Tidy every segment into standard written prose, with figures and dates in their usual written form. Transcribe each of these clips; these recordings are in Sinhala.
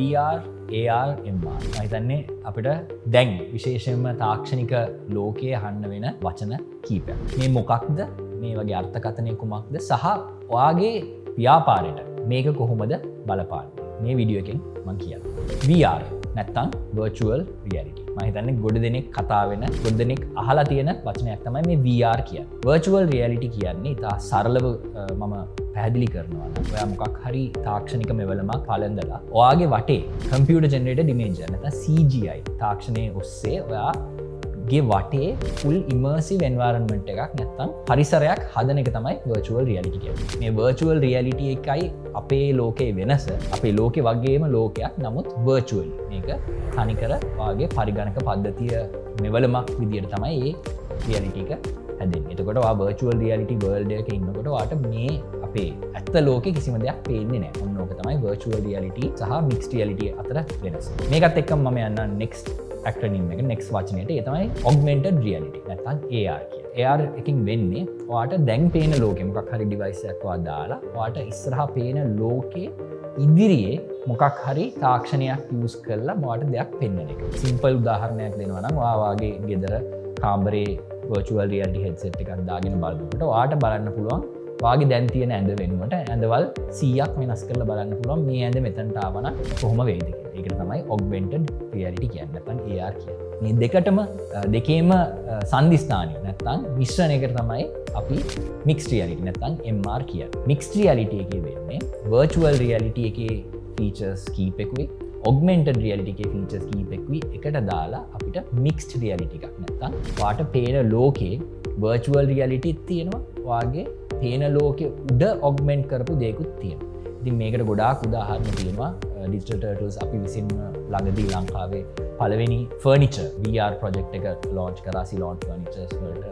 VR, AR, MR. මම හිතන්නේ අපිට දැන් විශේෂයෙන්ම තාක්ෂණික ලෝකයේ අහන්න වෙන වචන කීපයක්. මේ මොකක්ද? මේ වගේ අර්ථකථනය කුමක්ද? සහ ඔයාගේ ව්‍යාපාරයට මේක කොහොමද බලපාන්නේ? මේ වීඩියෝ එකෙන් මම කියන්නම්. VR නැත්තම් virtual reality. මම හිතන්නේ ගොඩ දෙනෙක් කතා වෙන, ගොඩ දෙනෙක් අහලා තියෙන වචනයක් තමයි මේ VR කියන්නේ. virtual reality කියන්නේ ඉතා සරලව මම පැහැදිලි කරනවා නම් ඔයා මොකක් හරි තාක්ෂණික මෙවලමක් පලඳලා ඔයාගේ වටේ computer generated image නැත්නම් CGI තාක්ෂණයේ ඔස්සේ ඔයාගේ වටේ full immersive environment එකක් නැත්නම් පරිසරයක් හදන එක තමයි virtual reality කියන්නේ. මේ virtual reality එකයි අපේ ලෝකයේ වෙනස. අපේ ලෝකේ වගේම ලෝකයක් නමුත් virtual. මේක තනිකර ඔයාගේ පරිගණක පද්ධතිය මෙවලමක් විදියට තමයි මේ reality එක හැදෙන්නේ. එතකොට ඔයා virtual reality world එකක ඉන්නකොට ඔයාට මේ අපේ ඇත්ත ලෝකේ කිසිම දෙයක් පේන්නේ නැහැ. ඔන්න ඕක තමයි virtual reality සහ mixed reality අතර වෙනස. මේකත් එක්කම මම යන්න next acronym එක next වචනයට. ඒ තමයි augmented reality නැත්නම් AR කියන්නේ. AR එකකින් වෙන්නේ ඔයාට දැන් පේන ලෝකේ මොකක් හරි device එකක් ඔයා දාලා ඔයාට ඉස්සරහා පේන ලෝකේ ඉදිරියේ මොකක් හරි තාක්ෂණයක් use කරලා ඔයාට දෙයක් පෙන්වන එක. simple උදාහරණයක් දෙනවා නම් ඔයා වාගේ ගෙදර කාමරේ virtual reality headset එකක් දාගෙන බලනකොට ඔයාට බලන්න පුළුවන් වාගේ දැන් තියෙන ඇඳ වෙනුවට ඇඳවල් 100ක් වෙනස් කරලා බලන්න පුළුවන් මේ ඇඳ මෙතනට ආවනම් කොහොම වෙයිද කියලා. ඒකට තමයි augmented reality කියන්නේ නැත්නම් AR කියන්නේ. මේ දෙකටම දෙකේම සංදිස්ථානිය නැත්නම් මිශ්‍රණයකට තමයි අපි mixed reality නැත්නම් MR කියන්නේ. mixed reality එකේ වෙන්නේ virtual reality එකේ features කීපෙකුයි augmented reality එකේ features කීපෙකුයි එකට දාලා අපිට mixed reality එකක් නැත්නම් වාට පේන ලෝකේ virtual reality තියෙනවා වාගේ පේන ලෝකෙ උඩ ඔග්මෙන්ට් කරපු දේකුත් තියෙනවා. ඉතින් මේකට ගොඩාක් උදාහරණ තියෙනවා. Digital Turtles අපි විසින් ළඟදී ලංකාවේ පළවෙනි ෆර්නිචර් VR ප්‍රොජෙක්ට් එක ලොන්ච් කරා සිලොන් ෆර්නිචර්ස් වලට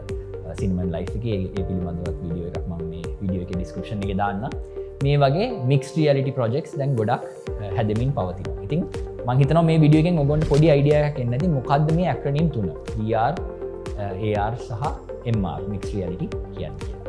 සිනමන් ලයිෆ් එකේ ඒ පිළිබඳවත් වීඩියෝ එකක් මම මේ වීඩියෝ එකේ ඩිස්ක්‍රිප්ෂන් එකේ දාන්නම්. මේ වගේ mixed reality projects දැන් ගොඩක් හැදෙමින් පවතිනවා. ඉතින් මම හිතනවා මේ වීඩියෝ එකෙන් ඔයගොල්ලන්ට පොඩි අයිඩියා එකක් එන්න ඇති මොකද්ද මේ acronym තුන VR AR සහ MR mixed reality කියන්නේ.